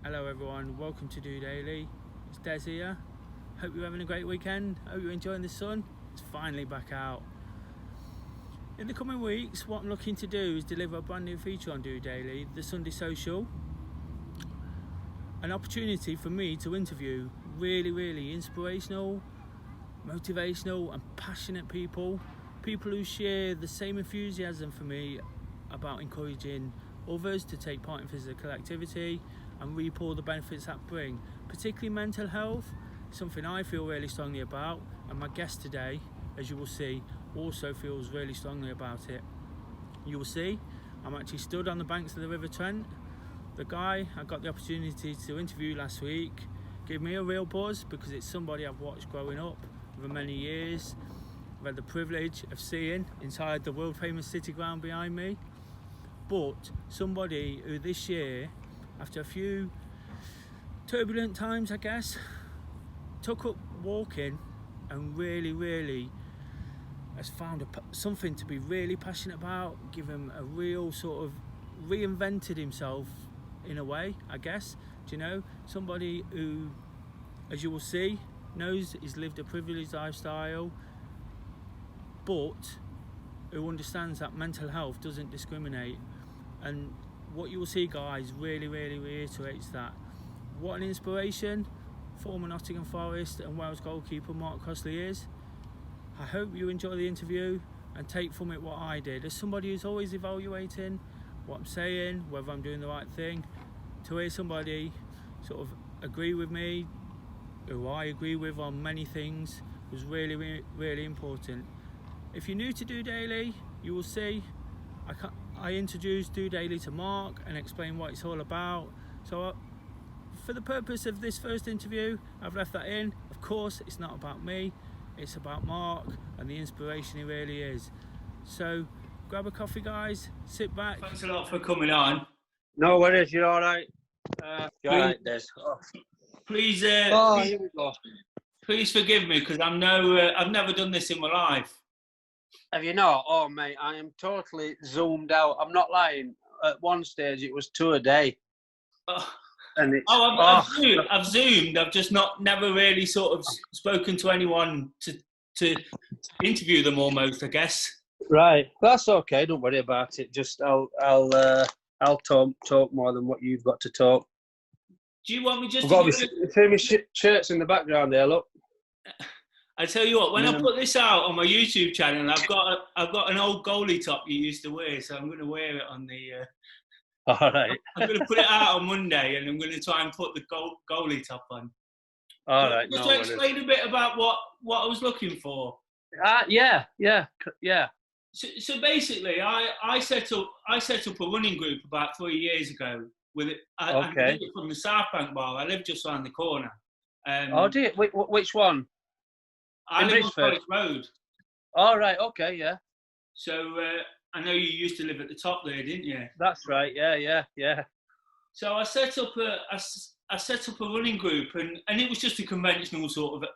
Hello everyone, welcome to DOdaily. It's Des here. Hope you're having a great weekend. Hope you're enjoying the sun. It's finally back out. In the coming weeks, what I'm looking to do is deliver a brand new feature on DOdaily, the Sunday Social. An opportunity for me to interview really inspirational, motivational and passionate people who share the same enthusiasm for me about encouraging others to take part in physical activity and reap all the benefits that bring, particularly mental health, something I feel really strongly about, and my guest today, as you will see, also feels really strongly about it. You will see, I'm actually stood on the banks of the River Trent. The guy I got the opportunity to interview last week gave me a real buzz because it's somebody I've watched growing up over many years. I've had the privilege of seeing inside the world famous City Ground behind me, but somebody who this year, after a few turbulent times I guess, took up walking and really has found something to be really passionate about, give him a real sort of reinvented himself in a way, I guess. Do you know, somebody who, as you will see, knows he's lived a privileged lifestyle, but who understands that mental health doesn't discriminate. And what you will see, guys, really reiterates that. What an inspiration former Nottingham Forest and Wales goalkeeper Mark Crossley is. I hope you enjoy the interview and take from it what I did. As somebody who's always evaluating what I'm saying, whether I'm doing the right thing, to hear somebody sort of agree with me, who I agree with on many things, was really important. If you're new to DOdaily, you will see I introduced DOdaily to Mark and explain what it's all about. So for the purpose of this first interview, I've left that in. Of course, it's not about me, it's about Mark and the inspiration he really is. So grab a coffee, guys, sit back. Thanks a lot for coming on. No worries, you're all right. You're all right, Des. Please, Here we go. please forgive me because I've never done this in my life. Have you not? Oh, mate, I am totally zoomed out. I'm not lying. At one stage, it was 2 a day. And it's, I've zoomed. I've just never really sort of spoken to anyone to interview them almost, I guess. Right, that's okay. Don't worry about it. Just I'll talk more than what you've got to talk. Do you want me just? See my shirts in the background there. Look. I tell you what, when I put this out on my YouTube channel, I've got an old goalie top you used to wear, so I'm going to wear it on the. All right. I'm going to put it out on Monday, and I'm going to try and put the goalie top on. All right. Just to explain a bit about what I was looking for. Yeah. So basically, I set up a running group about 3 years ago with it. I did it from the South Bank bar. I live just around the corner. Do you? Which one? I live on Forest Road. All right. Okay. Yeah. So I know you used to live at the top there, didn't you? That's right. Yeah. So I set up a running group, and it was just a conventional sort of.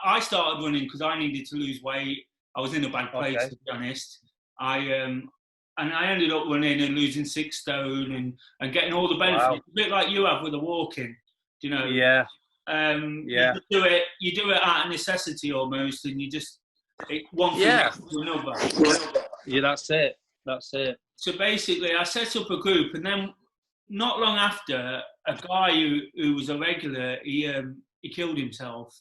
I started running because I needed to lose weight. I was in a bad place, to be honest. And I ended up running and losing 6 stone and getting all the benefits. Wow. A bit like you have with the walking, you know. Yeah. You do it out of necessity almost, and you just one thing to another. Yeah, that's it. So basically, I set up a group, and then not long after, a guy who was a regular, he killed himself,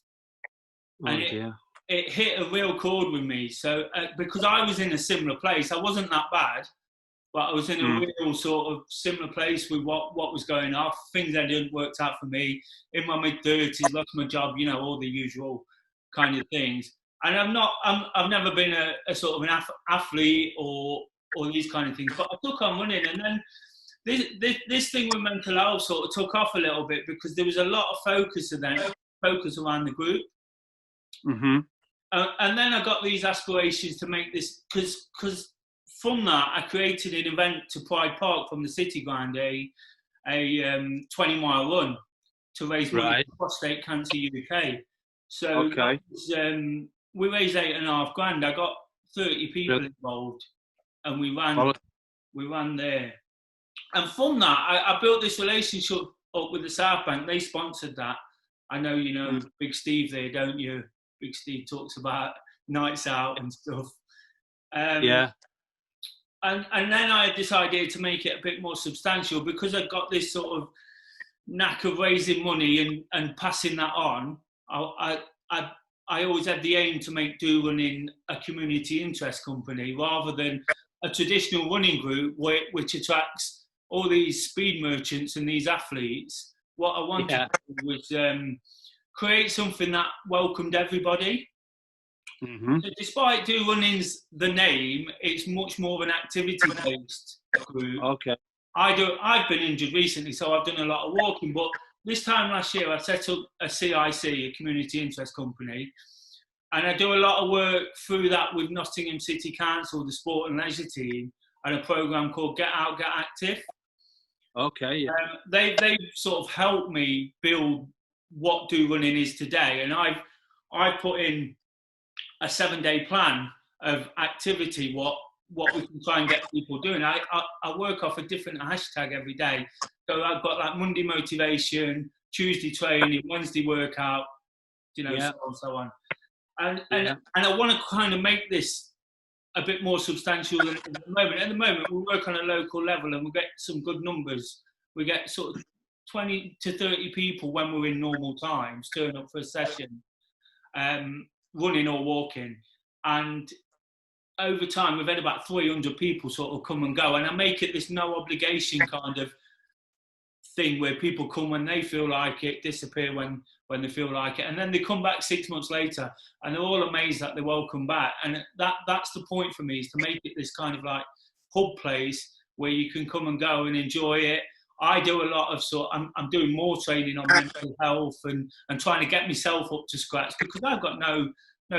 and it hit a real chord with me. So because I was in a similar place, I wasn't that bad, but I was in a real sort of similar place with what was going off. Things that didn't worked out for me. In my mid-30s, lost my job, you know, all the usual kind of things. And I've never been a sort of an athlete or these kind of things. But I took on running, and then this thing with mental health sort of took off a little bit because there was a lot of focus around the group. Mm-hmm. And then I got these aspirations to make this because from that I created an event to Pride Park from the City Ground, a 20-mile run to raise money for Prostate Cancer UK. So we raised $8,500. I got 30 people involved, and we ran there. And from that, I built this relationship up with the South Bank. They sponsored that. I know you know Big Steve there, don't you? Big Steve talks about nights out and stuff. Yeah. And then I decided to make it a bit more substantial because I got this sort of knack of raising money and passing that on. I always had the aim to make Do Running a community interest company rather than a traditional running group which attracts all these speed merchants and these athletes. What I wanted to do was create something that welcomed everybody. So despite Do Running's the name, it's much more of an activity-based group. Okay. I've been injured recently, so I've done a lot of walking, but this time last year I set up a CIC, a community interest company, and I do a lot of work through that with Nottingham City Council, the sport and leisure team, and a programme called Get Out, Get Active. Okay. Yeah. They sort of helped me build what Do Running is today, and I've put in a 7-day plan of activity, what we can try and get people doing. I work off a different hashtag every day. So I've got like Monday motivation, Tuesday training, Wednesday workout, so on and so on. And I want to kind of make this a bit more substantial than at the moment. At the moment, we work on a local level and we get some good numbers. We get sort of 20 to 30 people when we're in normal times turn up for a session, running or walking. And over time, we've had about 300 people sort of come and go. And I make it this no obligation kind of thing where people come when they feel like it, disappear when they feel like it. And then they come back 6 months later and they're all amazed that they're welcome back. And that's the point for me, is to make it this kind of like hub place where you can come and go and enjoy it. I do a lot of I'm doing more training on mental health and trying to get myself up to scratch, because I've got no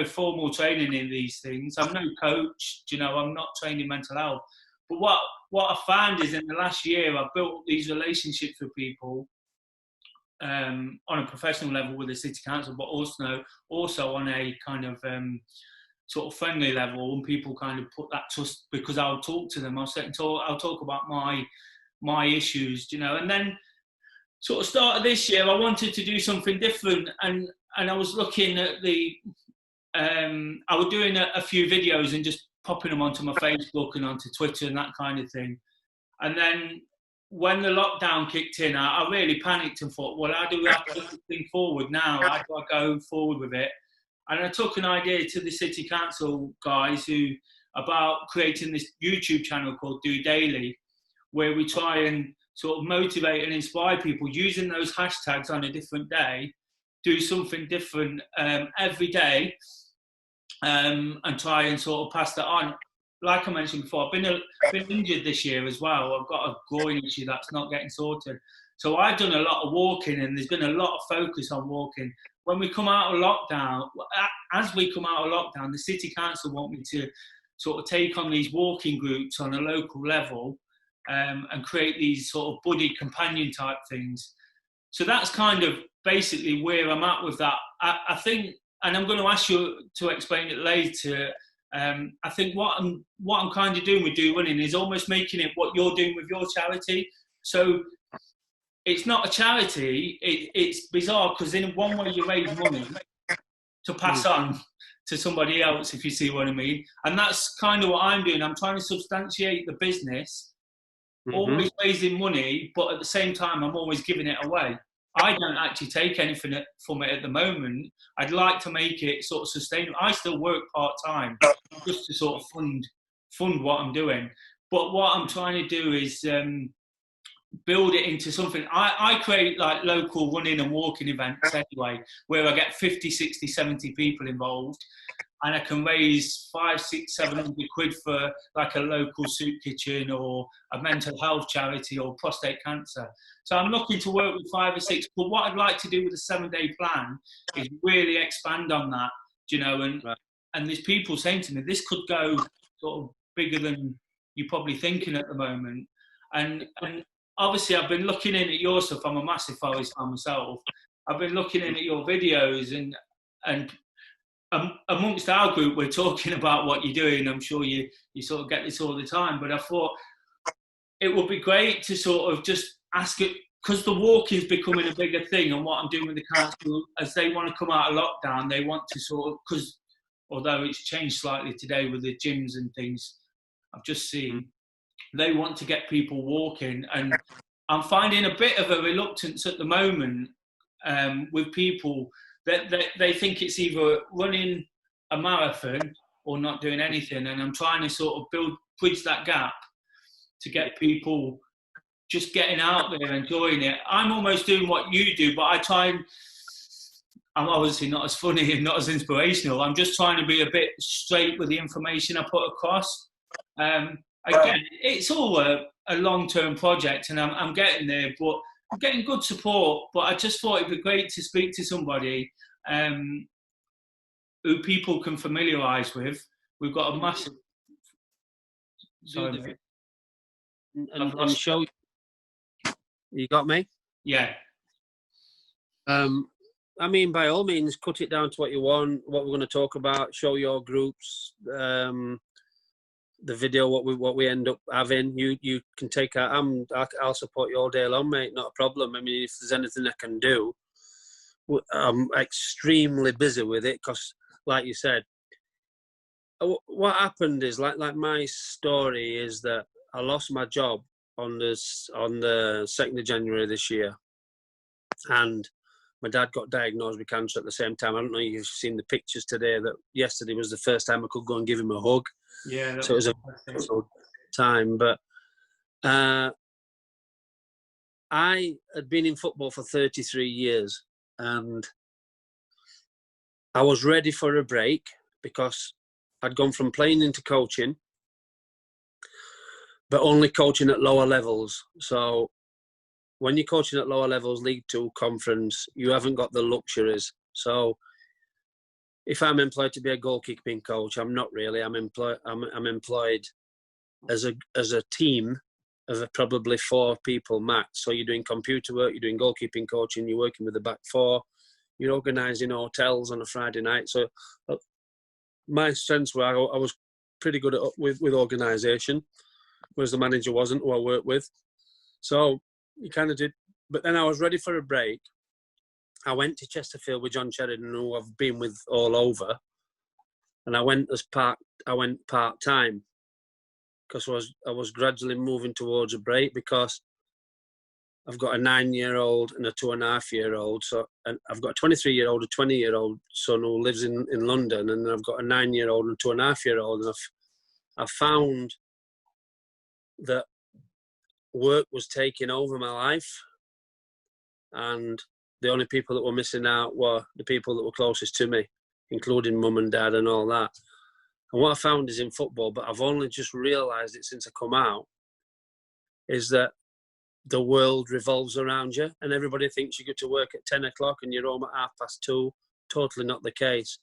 formal training in these things. I'm no coach, I'm not trained in mental health. But what I found is in the last year, I've built these relationships with people on a professional level with the City Council, but also on a kind of sort of friendly level, and people kind of put that trust, because I'll talk to them. I'll talk about my issues, and then sort of start of this year, I wanted to do something different, and I was looking at I was doing a few videos and just popping them onto my Facebook and onto Twitter and that kind of thing. And then when the lockdown kicked in, I really panicked and thought, well, how do we have to put this thing forward now? How do I go forward with it? And I took an idea to the City Council guys about creating this YouTube channel called DOdaily, where we try and sort of motivate and inspire people using those hashtags on a different day, do something different every day, and try and sort of pass that on. Like I mentioned before, I've been injured this year as well. I've got a groin issue that's not getting sorted. So I've done a lot of walking, and there's been a lot of focus on walking. When we come out of lockdown, the City Council want me to sort of take on these walking groups on a local level, and create these sort of buddy companion type things. So that's kind of basically where I'm at with that. I think, and I'm going to ask you to explain it later, I think what I'm kind of doing with Do Running is almost making it what you're doing with your charity. So it's not a charity, it's bizarre, because in one way you raise money to pass on to somebody else, if you see what I mean. And that's kind of what I'm doing. I'm trying to substantiate the business, always raising money, but at the same time, I'm always giving it away. I don't actually take anything from it at the moment. I'd like to make it sort of sustainable. I still work part-time just to sort of fund what I'm doing. But what I'm trying to do is build it into something. I create like local running and walking events anyway, where I get 50, 60, 70 people involved, and I can raise 500, 600, 700 quid for like a local soup kitchen or a mental health charity or prostate cancer. So I'm looking to work with 5 or 6, but what I'd like to do with a 7-day plan is really expand on that, and there's people saying to me, this could go sort of bigger than you're probably thinking at the moment. And obviously I've been looking in at your stuff. I'm a massive forest fan myself. I've been looking in at your videos, and amongst our group, we're talking about what you're doing. I'm sure you sort of get this all the time, but I thought it would be great to sort of just ask because the walking's becoming a bigger thing, and what I'm doing with the council, as they want to come out of lockdown, they want to sort of, because although it's changed slightly today with the gyms and things, I've just seen, they want to get people walking, and I'm finding a bit of a reluctance at the moment with people that they think it's either running a marathon or not doing anything, and I'm trying to sort of bridge that gap to get people just getting out there, enjoying it. I'm almost doing what you do, but I'm obviously not as funny and not as inspirational. I'm just trying to be a bit straight with the information I put across. Again, it's all a long-term project, and I'm getting there, but I'm getting good support. But I just thought it'd be great to speak to somebody who people can familiarise with. We've got a massive... Sorry, mate. And show... You got me? Yeah. I mean, by all means, cut it down to what you want, what we're going to talk about, show your groups, the video, what we end up having. You can take out. I'll support you all day long, mate. Not a problem. I mean, if there's anything I can do, I'm extremely busy with it because, like you said, what happened is like my story is that I lost my job on the 2nd of January this year, and my dad got diagnosed with cancer at the same time. I don't know if you've seen the pictures today. That yesterday was the first time I could go and give him a hug. Yeah. So it was a difficult time. But I had been in football for 33 years, and I was ready for a break because I'd gone from playing into coaching, but only coaching at lower levels. So when you're coaching at lower levels, League Two, Conference, you haven't got the luxuries. So if I'm employed to be a goalkeeping coach, I'm not really. I'm employed as a team of probably 4 people max. So you're doing computer work, you're doing goalkeeping coaching, you're working with the back 4, you're organising hotels on a Friday night. So my strengths were I was pretty good with organisation, whereas the manager wasn't, who I worked with. So you kind of did. But then I was ready for a break. I went to Chesterfield with John Sheridan, who I've been with all over, and I went part-time because I was gradually moving towards a break because I've got a 9-year-old and a 2.5-year-old. So, and I've got a 23-year-old, a 20-year-old son who lives in London, and I've got a 9-year-old and a 2.5-year-old, and I found that work was taking over my life, and the only people that were missing out were the people that were closest to me, including mum and dad and all that. And what I found is in football, but I've only just realised it since I come out, is that the world revolves around you, and everybody thinks you go to work at 10 o'clock and you're home at 2:30. Totally not the case.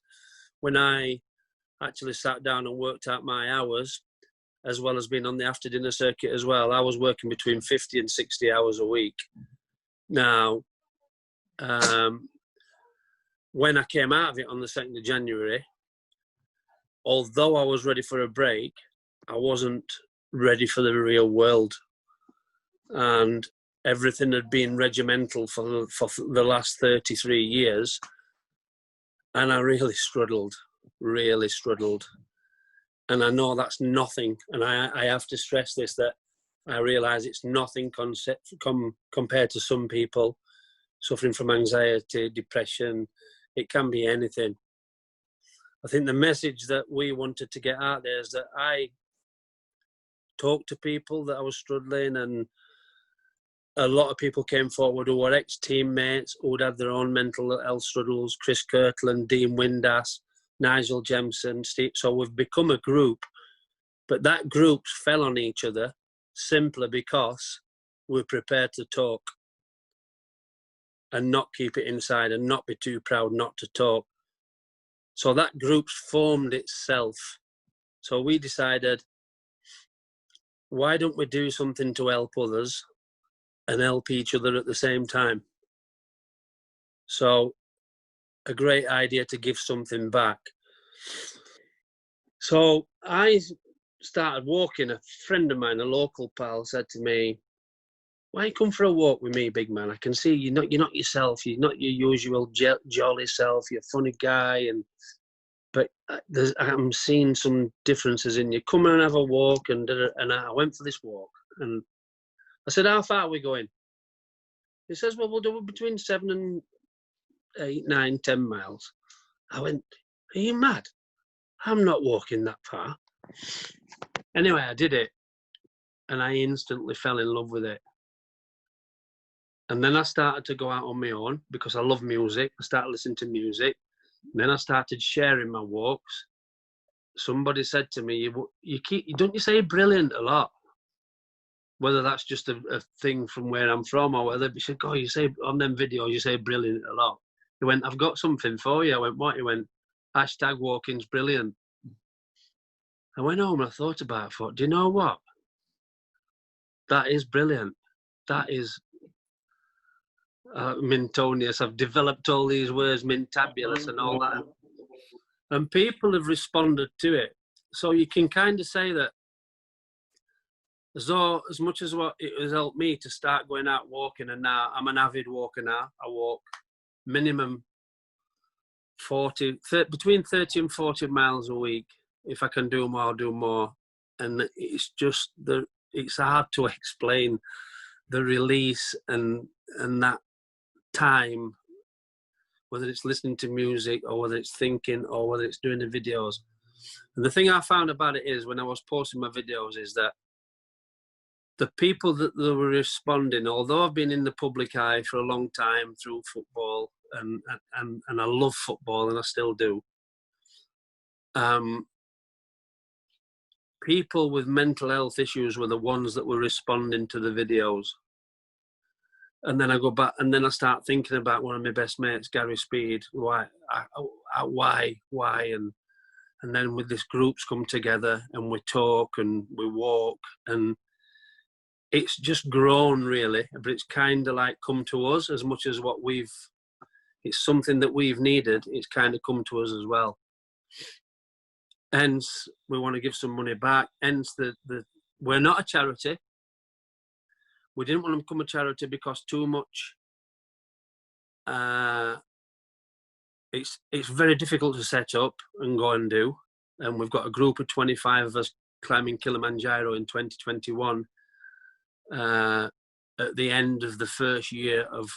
When I actually sat down and worked out my hours, as well as being on the after dinner circuit as well, I was working between 50 and 60 hours a week. Now, when I came out of it on the 2nd of January, although I was ready for a break, I wasn't ready for the real world. And everything had been regimental for the last 33 years. And I really struggled. And I know that's nothing. And I have to stress this, that I realise it's nothing compared to some people suffering from anxiety, depression. It can be anything. I think the message that we wanted to get out there is that I talked to people that I was struggling, and a lot of people came forward who were ex-teammates who'd had their own mental health struggles. Chris Kirtland, Dean Windass, Nigel Jemson, Steve. So we've become a group, but that group fell on each other simply because we're prepared to talk and not keep it inside and not be too proud not to talk. So that group's formed itself. So we decided, why don't we do something to help others and help each other at the same time? So a great idea to give something back. So I started walking. A friend of mine, a local pal, said to me, why you come for a walk with me, big man? I can see you're not yourself. You're not your usual jolly self. You're a funny guy, but I'm seeing some differences in you. Come and have a walk, and I went for this walk, and I said, how far are we going? He says, well, we'll do it between 7 and 8, 9, 10 miles. I went, are you mad? I'm not walking that far. Anyway, I did it, and I instantly fell in love with it. And then I started to go out on my own because I love music. I started listening to music. And then I started sharing my walks. Somebody said to me, don't you say brilliant a lot? Whether that's just a thing from where I'm from or whether he said, oh, you say on them videos, you say brilliant a lot. He went, I've got something for you. I went, what? He went, #walking's brilliant. I went home and I thought about it. I thought, do you know what? That is brilliant. That is Mintonius. I've developed all these words, Mintabulous and all that. And people have responded to it. So you can kind of say that as much as what it has helped me to start going out walking, and now I'm an avid walker now. I walk minimum between 30 and 40 miles a week. If I can do more, I'll do more. And it's just it's hard to explain the release and that time, whether it's listening to music or whether it's thinking or whether it's doing the videos. And the thing I found about it is when I was posting my videos is that the people that were responding, although I've been in the public eye for a long time through football, and I love football and I still do, people with mental health issues were the ones that were responding to the videos. And then I go back and then I start thinking about one of my best mates, Gary Speed. Why? And then with this groups come together and we talk and we walk, and it's just grown really. But it's kind of like come to us as much as it's something that we've needed. It's kind of come to us as well. Hence, we want to give some money back. Hence, we're not a charity. We didn't want to become a charity because too much. It's very difficult to set up and go and do. And we've got a group of 25 of us climbing Kilimanjaro in 2021. At the end of the first year of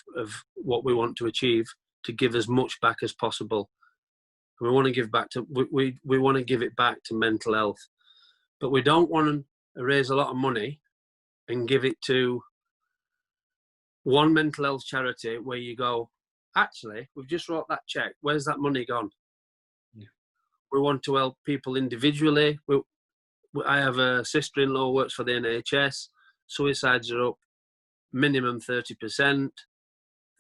what we want to achieve, to give as much back as possible. We want to give back to we want to give it back to mental health, but we don't want to raise a lot of money and give it to one mental health charity where you go, actually, we've just wrote that check. Where's that money gone? Yeah. We want to help people individually. I have a sister-in-law who works for the NHS. Suicides are up minimum 30%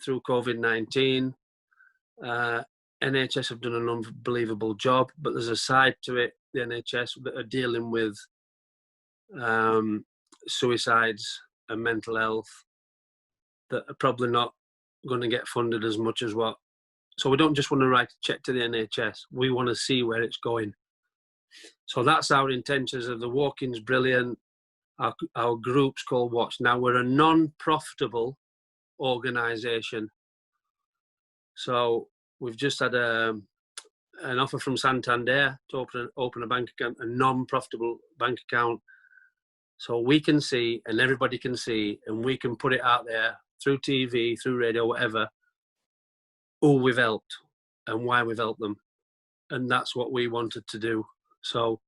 through COVID-19. NHS have done an unbelievable job, but there's a side to it, the NHS, that are dealing with suicides and mental health that are probably not going to get funded as much as what. So we don't just want to write a check to the NHS. We want to see where it's going. So that's our intentions of the walking's brilliant. Our group's called Watch. Now we're a non-profitable organisation. So we've just had an offer from Santander to open a bank account, a non-profitable bank account, so we can see and everybody can see, and we can put it out there through TV, through radio, whatever, who we've helped and why we've helped them. And that's what we wanted to do. So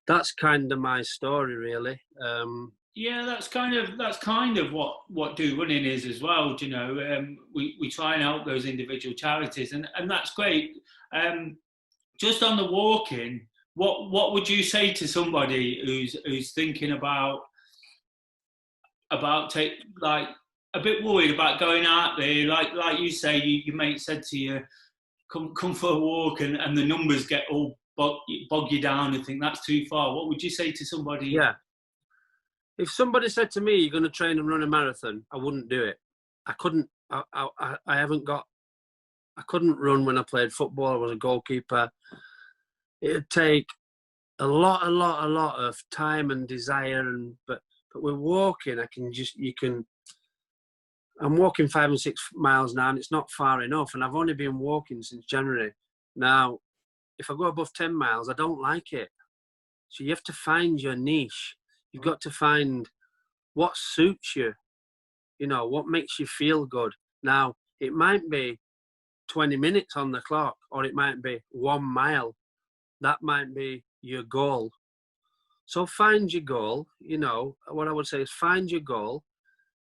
that's kind of my story, really. Yeah, that's kind of what Do Running is as well. You know, we try and help those individual charities, and that's great. Just on the walking, what would you say to somebody who's thinking about like a bit worried about going out there? Like you say, your mate said to you, come for a walk, and the numbers get all bog you down and think that's too far. What would you say to somebody? Yeah. If somebody said to me, you're going to train and run a marathon, I wouldn't do it. I couldn't. I couldn't run when I played football. I was a goalkeeper. It'd take a lot of time and desire, but But with walking, I'm walking 5 and 6 miles now, and it's not far enough. And I've only been walking since January. Now, if I go above 10 miles, I don't like it. So you have to find your niche. You've got to find what suits you, what makes you feel good. Now, it might be 20 minutes on the clock, or it might be 1 mile. That might be your goal. So find your goal. What I would say is find your goal.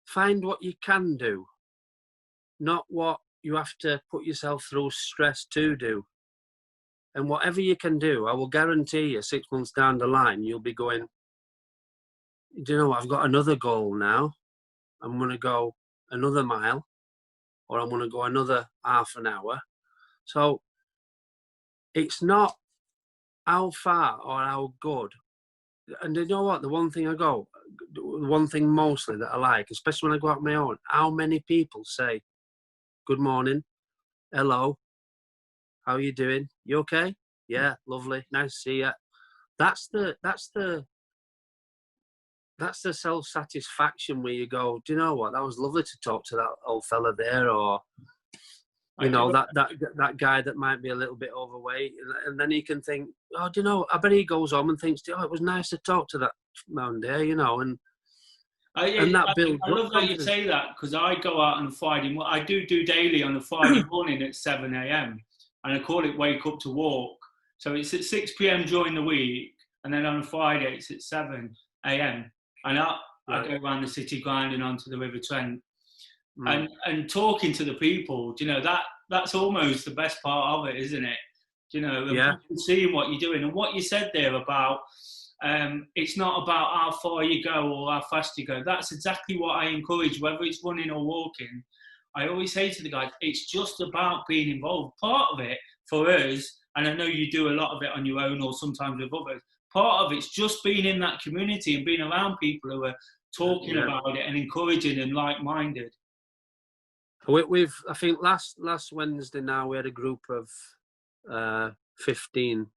Find what you can do, not what you have to put yourself through stress to do. And whatever you can do, I will guarantee you 6 months down the line, you'll be going, I've got another goal now. I'm going to go another mile, or I'm going to go another half an hour. So it's not how far or how good. And you know what? The one thing mostly that I like, especially when I go out on my own, how many people say, good morning, hello, how are you doing? You okay? Yeah, lovely, nice to see you. That's the self-satisfaction where you go, do you know what? That was lovely to talk to that old fella there, or that guy that might be a little bit overweight, and then he can think, oh, do you know? I bet he goes home and thinks, oh, it was nice to talk to that man there, and that builds. I love that you say that, because I go out on a Friday. I do daily on a Friday morning at 7 a.m. and I call it Wake Up to Walk. So it's at 6 p.m. during the week, and then on a Friday it's at 7 a.m. and I go around the city grinding onto the River Trent. And talking to the people, that's almost the best part of it, isn't it? And seeing what you're doing, and what you said there about it's not about how far you go or how fast you go. That's exactly what I encourage, whether it's running or walking. I always say to the guys, it's just about being involved. Part of it for us, and I know you do a lot of it on your own or sometimes with others, part of it's just being in that community and being around people who are talking about it and encouraging and like-minded. I think last Wednesday now we had a group of 15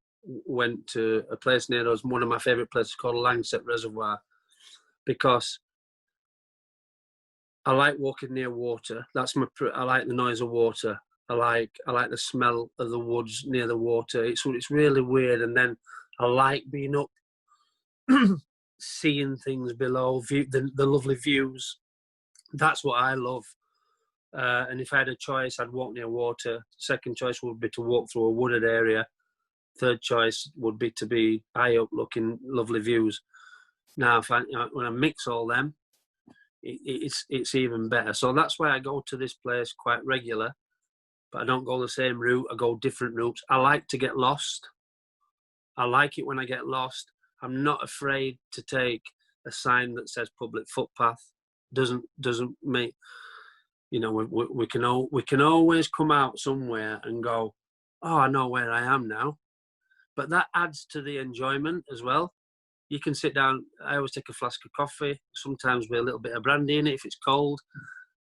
went to a place near us, one of my favourite places called Langsett Reservoir, because I like walking near water. I like the noise of water. I like the smell of the woods near the water. It's really weird. And then I like being up, seeing things below, the lovely views. That's what I love. And if I had a choice, I'd walk near water. Second choice would be to walk through a wooded area. Third choice would be to be high up, looking lovely views. Now, when I mix all them, it's even better. So that's why I go to this place quite regular, but I don't go the same route. I go different routes. I like to get lost. I like it when I get lost. I'm not afraid to take a sign that says public footpath. Doesn't make, we can always come out somewhere and go, oh, I know where I am now. But that adds to the enjoyment as well. You can sit down. I always take a flask of coffee, sometimes with a little bit of brandy in it if it's cold.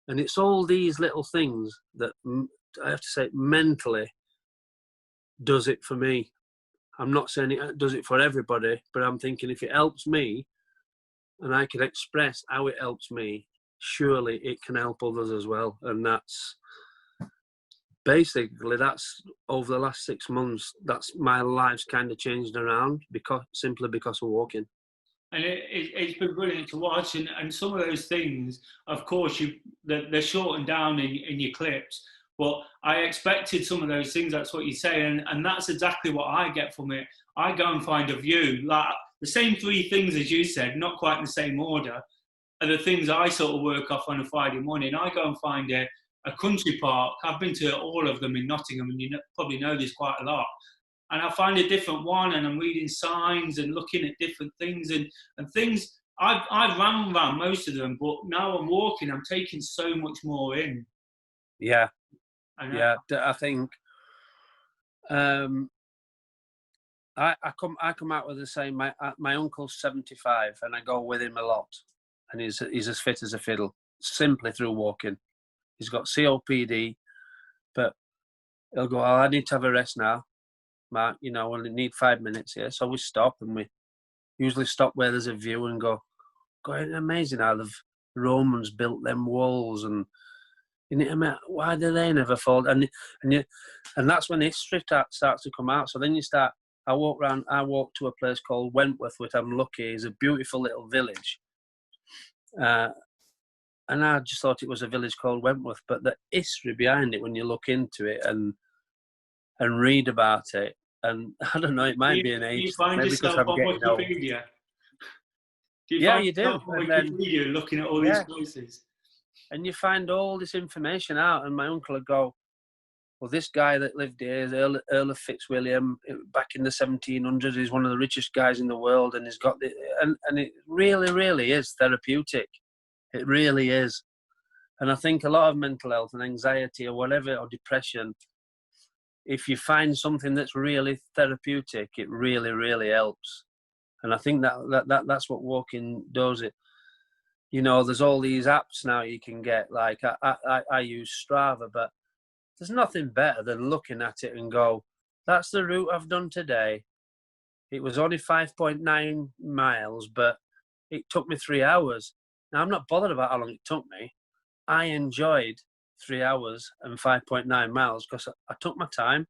And it's all these little things that I have to say mentally does it for me. I'm not saying it does it for everybody, but I'm thinking if it helps me and I can express how it helps me, surely it can help others as well. And that's over the last 6 months, that's my life's kind of changed around simply because of walking. And it's been brilliant to watch. And some of those things, of course, they're shortened down in your clips. But I expected some of those things. That's what you say. And that's exactly what I get from it. I go and find a view. Like the same 3 things as you said, not quite in the same order, are the things I sort of work off on a Friday morning. I go and find a country park. I've been to all of them in Nottingham, and you probably know this quite a lot. And I find a different one, and I'm reading signs and looking at different things and things. I've ran around most of them, but now I'm walking, I'm taking so much more in. Yeah. I think I come out with the same. My uncle's 75, and I go with him a lot, and he's as fit as a fiddle, simply through walking. He's got COPD, but he'll go, oh, I need to have a rest now, Mark, I only need 5 minutes here. So we stop, and we usually stop where there's a view and go, going, amazing how the Romans built them walls, and you know, I mean, why do they never fall? And that's when history starts to come out. So then you start. I walked to a place called Wentworth, which I'm lucky is a beautiful little village. And I just thought it was a village called Wentworth, but the history behind it, when you look into it and read about it, and I don't know, it might be an age. Do you find maybe yourself because I'm on getting old. Wikipedia? Yeah, you do. On Wikipedia looking at all these places? And you find all this information out, and my uncle would go, well, this guy that lived here is Earl of Fitzwilliam, back in the 1700s, he's one of the richest guys in the world, and he's got the, and it really, really is therapeutic. It really is. And I think a lot of mental health and anxiety or whatever, or depression, if you find something that's really therapeutic, it really, really helps. And I think that's what walking does. It, you know, there's all these apps now you can get. Like I use Strava, but there's nothing better than looking at it and go, that's the route I've done today. It was only 5.9 miles, but it took me 3 hours. Now, I'm not bothered about how long it took me. I enjoyed 3 hours and 5.9 miles because I took my time.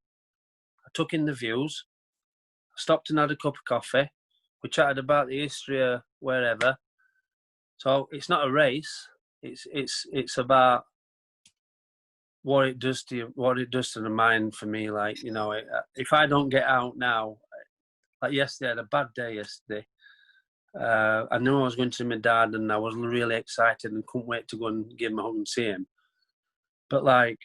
I took in the views. I stopped and had a cup of coffee. We chatted about the history of wherever. So it's not a race. It's about what it does to you, what it does to the mind for me. Like, you know, if I don't get out now, like yesterday, I had a bad day yesterday. I knew I was going to see my dad, and I was really excited and couldn't wait to go and give him a hug and see him. But like,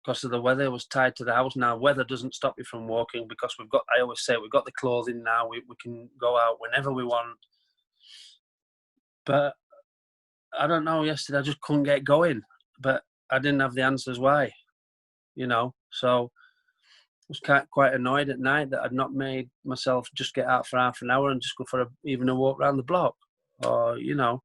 because of the weather, I was tied to the house. Now, weather doesn't stop you from walking because I always say, we've got the clothing now. We can go out whenever we want. But I don't know, yesterday I just couldn't get going. But I didn't have the answers why, you know. So I was quite annoyed at night that I'd not made myself just get out for half an hour and just go for even a walk around the block, or, you know.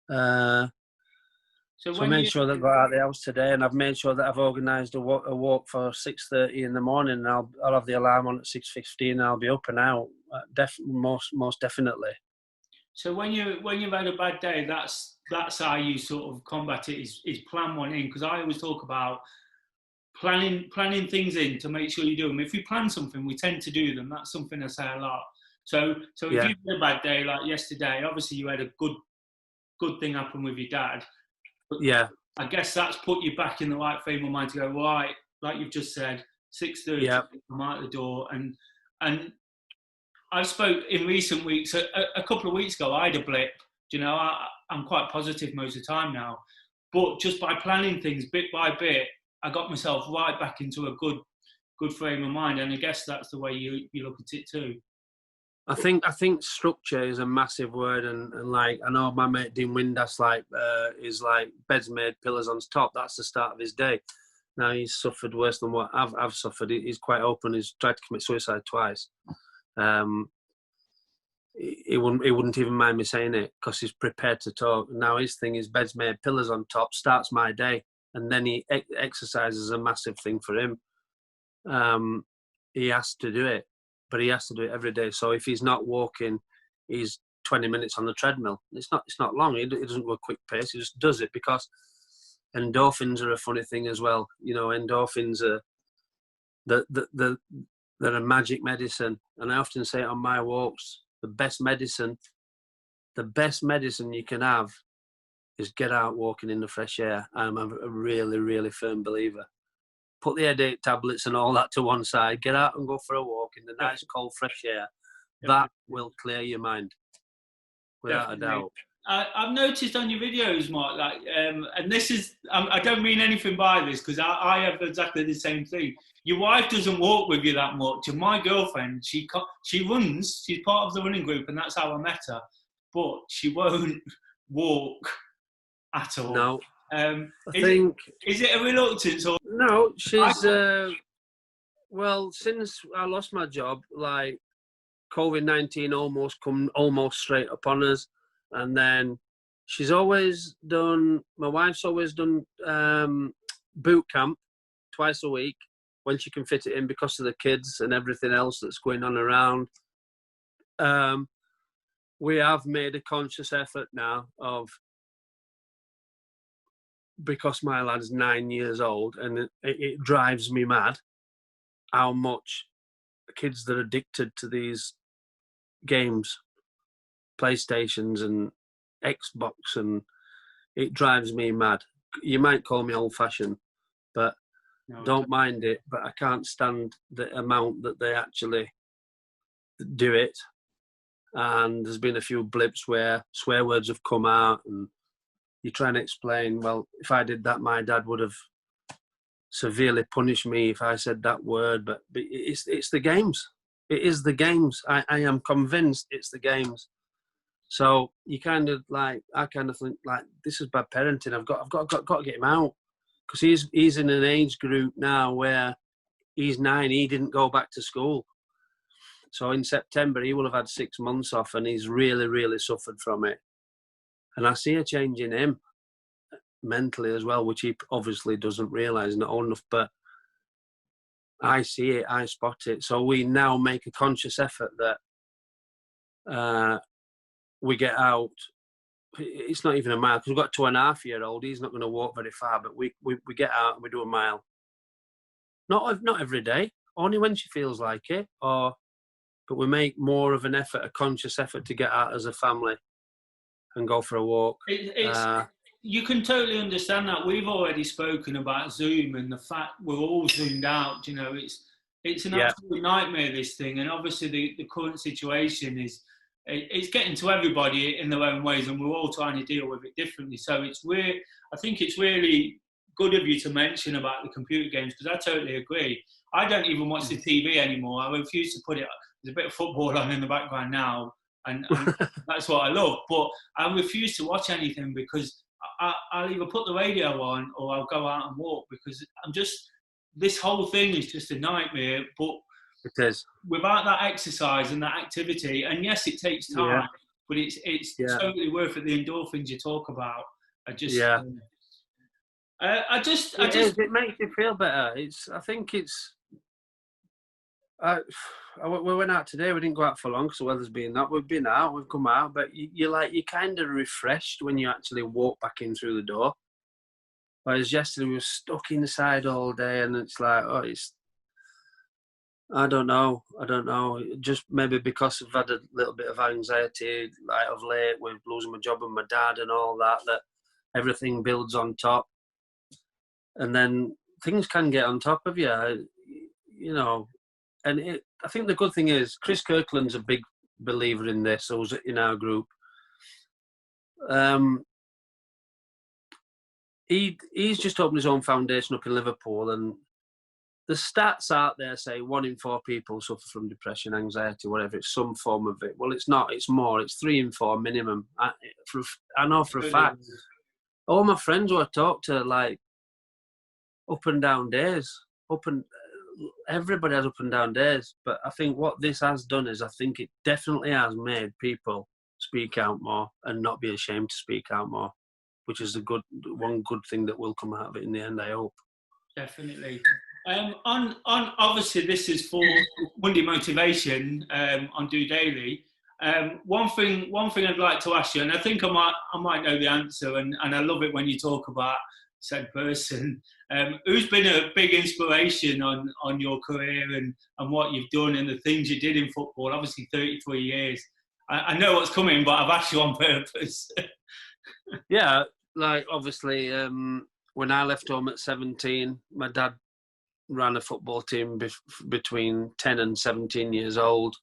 So I made sure that I got out of the house today, and I've made sure that I've organised a walk for 6:30 in the morning, and I'll have the alarm on at 6:15, and I'll be up and out, most definitely. So when you've had a bad day, that's how you sort of combat it, is plan one in, because I always talk about planning things in to make sure you do them. If we plan something, we tend to do them. That's something I say a lot. So if you've had a bad day like yesterday, obviously you had a good thing happen with your dad. But yeah, I guess that's put you back in the right frame of mind to go, right, like you've just said, 6:30, I'm out the door. And I've spoke in recent weeks, a couple of weeks ago, I had a blip. You know, I'm quite positive most of the time now. But just by planning things bit by bit, I got myself right back into a good frame of mind. And I guess that's the way you look at it too. I think structure is a massive word, and like, I know my mate Dean Windass is like beds made, pillars on top. That's the start of his day. Now he's suffered worse than what I've suffered. He's quite open. He's tried to commit suicide twice. He wouldn't even mind me saying it because he's prepared to talk. Now his thing is beds made, pillars on top, starts my day, and then he exercises, a massive thing for him. He has to do it, but he has to do it every day. So if he's not walking, he's 20 minutes on the treadmill. It's not long. He doesn't go a quick pace. He just does it because endorphins are a funny thing as well. You know, endorphins are they're a magic medicine, and I often say it on my walks. The best medicine you can have is get out walking in the fresh air. I'm a really, really firm believer. Put the headache tablets and all that to one side. Get out and go for a walk in the nice, cold, fresh air. That will clear your mind, without a doubt. I've noticed on your videos, Mark, like, and this is, I don't mean anything by this, because I have exactly the same thing. Your wife doesn't walk with you that much, and my girlfriend, she runs, she's part of the running group, and that's how I met her, but she won't walk at all. No. Is it a reluctance? Or no, she's, well, since I lost my job, like, COVID-19 almost straight upon us. And then my wife's always done boot camp twice a week when she can fit it in because of the kids and everything else that's going on around. we have made a conscious effort now because my lad's 9 years old, and it drives me mad how much kids that are addicted to these games, PlayStations and Xbox, and it drives me mad. You might call me old-fashioned, but don't mind it. But I can't stand the amount that they actually do it. And there's been a few blips where swear words have come out, and you try and explain, well, if I did that, my dad would have severely punished me if I said that word. But it's the games. It is the games. I am convinced it's the games. So you kind of like, I kind of think like, this is bad parenting. I've got to get him out, because he's in an age group now where he's 9. He didn't go back to school. So in September, he will have had 6 months off, and he's really, really suffered from it. And I see a change in him mentally as well, which he obviously doesn't realise, not enough, but I see it, I spot it. So we now make a conscious effort that we get out. It's not even a mile, because we've got a 2.5-year-old. He's not going to walk very far, but we get out and we do a mile. Not every day, only when she feels like it, but we make more of an effort, a conscious effort, to get out as a family and go for a walk. You can totally understand that. We've already spoken about Zoom and the fact we're all zoomed out. You know, it's an absolute nightmare, this thing. And obviously the current situation is, it's getting to everybody in their own ways, and we're all trying to deal with it differently. So I think it's really good of you to mention about the computer games, because I totally agree. I don't even watch the TV anymore. I refuse to put it. There's a bit of football on in the background now, and that's what I love. But I refuse to watch anything, because I'll either put the radio on or I'll go out and walk, because this whole thing is just a nightmare. But it is. Without that exercise and that activity, and yes, it takes time, but it's totally worth it. The endorphins you talk about are just. It makes you feel better. We went out today. We didn't go out for long because the weather's been that. We've been out. We've come out, but you're kind of refreshed when you actually walk back in through the door. Whereas yesterday we were stuck inside all day, and it's like, I don't know. Just maybe because I've had a little bit of anxiety, like of late, with losing my job and my dad and all that everything builds on top. And then things can get on top of you, you know. And I think the good thing is, Chris Kirkland's a big believer in this, who's in our group. He's just opened his own foundation up in Liverpool, and the stats out there say 1 in 4 people suffer from depression, anxiety, whatever. It's some form of it. Well, it's not. It's more. It's 3 in 4 minimum. I know for a fact. All my friends who I talk to, like, up and down days. Everybody has up and down days. But I think what this has done is, I think it definitely has made people speak out more and not be ashamed to speak out more, which is one good thing that will come out of it in the end, I hope. Definitely. On obviously this is for Monday Motivation on DOdaily. One thing I'd like to ask you, and I think I might know the answer, and I love it when you talk about said person. Who's been a big inspiration on your career and what you've done and the things you did in football? Obviously 33 years. I know what's coming, but I've asked you on purpose. Yeah, like obviously when I left home at 17, my dad ran a football team between 10 and 17 years old.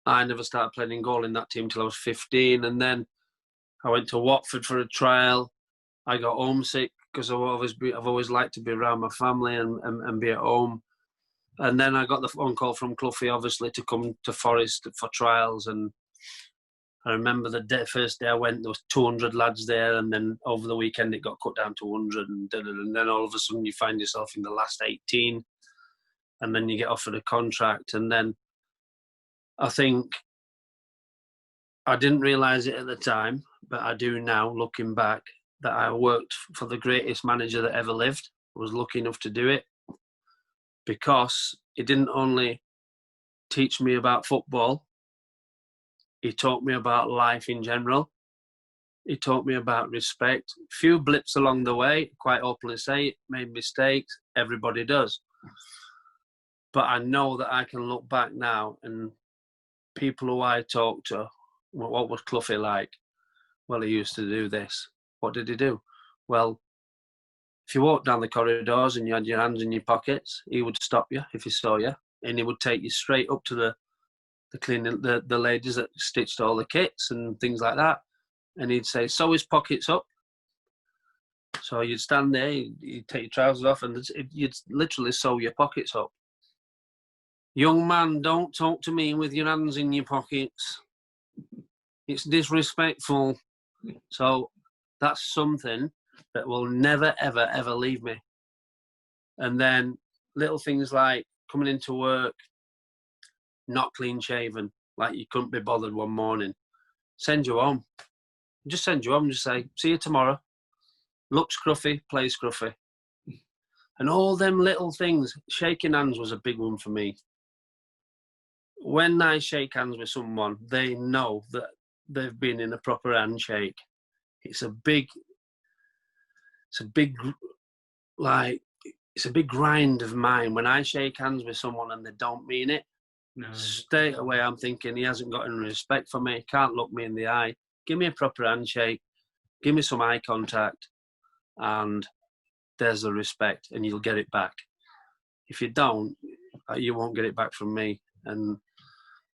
I never started playing goal in that team until I was 15, and then I went to Watford for a trial. I got homesick because I've always liked to be around my family and be at home. And then I got the phone call from Cloughy, obviously, to come to Forest for trials. And I remember the first day I went, there was 200 lads there, and then over the weekend it got cut down to 100, and then all of a sudden you find yourself in the last 18, and then you get offered a contract. And then I think I didn't realise it at the time, but I do now, looking back, that I worked for the greatest manager that ever lived. I was lucky enough to do it, because it didn't only teach me about football, he taught me about life in general. He taught me about respect. Few blips along the way, quite openly say it, made mistakes. Everybody does. But I know that I can look back now and people who I talk to, what was Cloughy like? Well, he used to do this. What did he do? Well, if you walked down the corridors and you had your hands in your pockets, he would stop you if he saw you, and he would take you straight up to the cleaning, the ladies that stitched all the kits and things like that, and he'd say, "Sew his pockets up." So you'd stand there, you'd take your trousers off, and you'd literally sew your pockets up. Young man, don't talk to me with your hands in your pockets. It's disrespectful. So that's something that will never, ever, ever leave me. And then little things like coming into work, not clean shaven, like you couldn't be bothered one morning. Send you home. Just send you home. Just say, see you tomorrow. Look scruffy, play scruffy. And all them little things. Shaking hands was a big one for me. When I shake hands with someone, they know that they've been in a proper handshake. It's a big grind of mine. When I shake hands with someone and they don't mean it, straight away I'm thinking he hasn't got any respect for me, can't look me in the eye. Give me a proper handshake, give me some eye contact, and there's the respect, and you'll get it back. If you don't, you won't get it back from me. And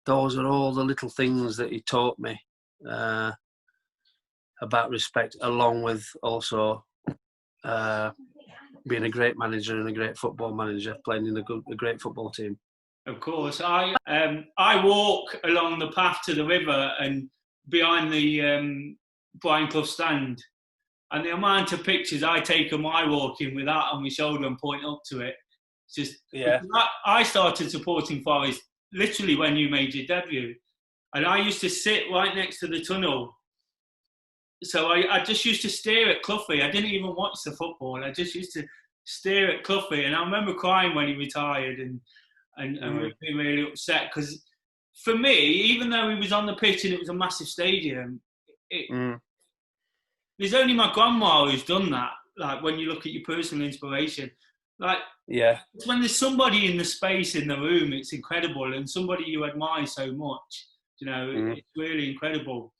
those are all the little things that he taught me about respect, along with also being a great manager and a great football manager, playing in a great football team. Of course, I walk along the path to the river and behind the Brian Clough stand, and the amount of pictures I take of my walking with that on my shoulder and point up to it, it's just, yeah. I started supporting Forest literally when you made your debut, and I used to sit right next to the tunnel. So I just used to stare at Cloughy. I didn't even watch the football. I just used to stare at Cloughy, and I remember crying when he retired and being really upset, because for me, even though he was on the pitch and it was a massive stadium, there's only my grandma who's done that. Like, when you look at your personal inspiration, like, yeah, it's when there's somebody in the space in the room, it's incredible, and somebody you admire so much, you know, it's really incredible.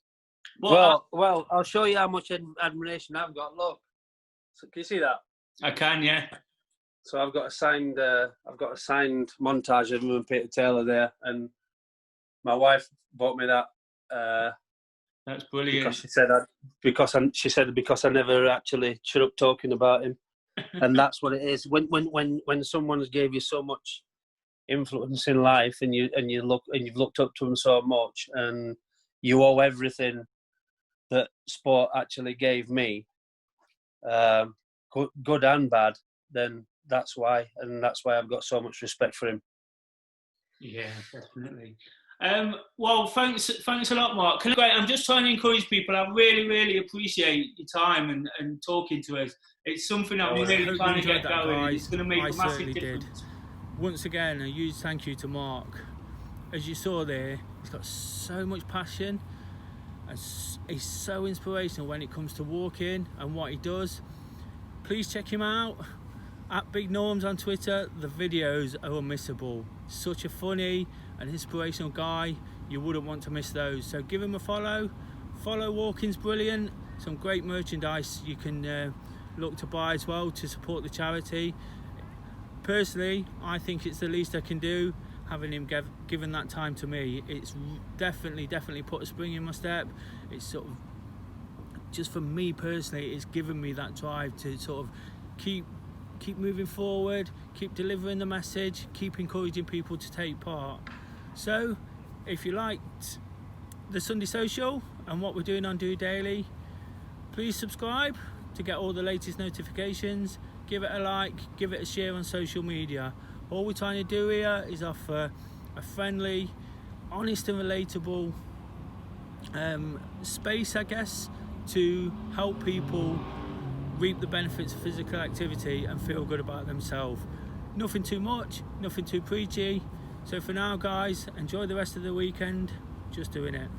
But well, I'll show you how much admiration I've got. Look, so can you see that? I can, yeah. So I've got a signed montage of him and Peter Taylor there, and my wife bought me that. That's brilliant. She said because I never actually shut up talking about him, and that's what it is. When someone gave you so much influence in life, and you've looked up to him so much, and you owe everything that sport actually gave me, good and bad, then that's why I've got so much respect for him. Yeah, definitely. Well, thanks a lot, Mark. Great. I'm just trying to encourage people. I really, really appreciate your time and talking to us. It's something I've been really trying to get going. Guys. It's going to make a massive difference. Did. Once again, a huge thank you to Mark. As you saw there, he's got so much passion. And he's so inspirational when it comes to walking and what he does. Please check him out at Big Norms on Twitter. The videos are unmissable. Such a funny and inspirational guy. You wouldn't want to miss those. So give him a follow. Follow Walking's Brilliant. Some great merchandise you can look to buy as well to support the charity. Personally, I think it's the least I can do. Having him given that time to me, it's definitely put a spring in my step. It's sort of, just for me personally, it's given me that drive to sort of keep moving forward, keep delivering the message, keep encouraging people to take part. So if you liked the Sunday Social and what we're doing on DOdaily, please subscribe to get all the latest notifications. Give it a like, give it a share on social media. All we're trying to do here is offer a friendly, honest and relatable space, I guess, to help people reap the benefits of physical activity and feel good about themselves. Nothing too much, nothing too preachy. So for now, guys, enjoy the rest of the weekend. Just doing it.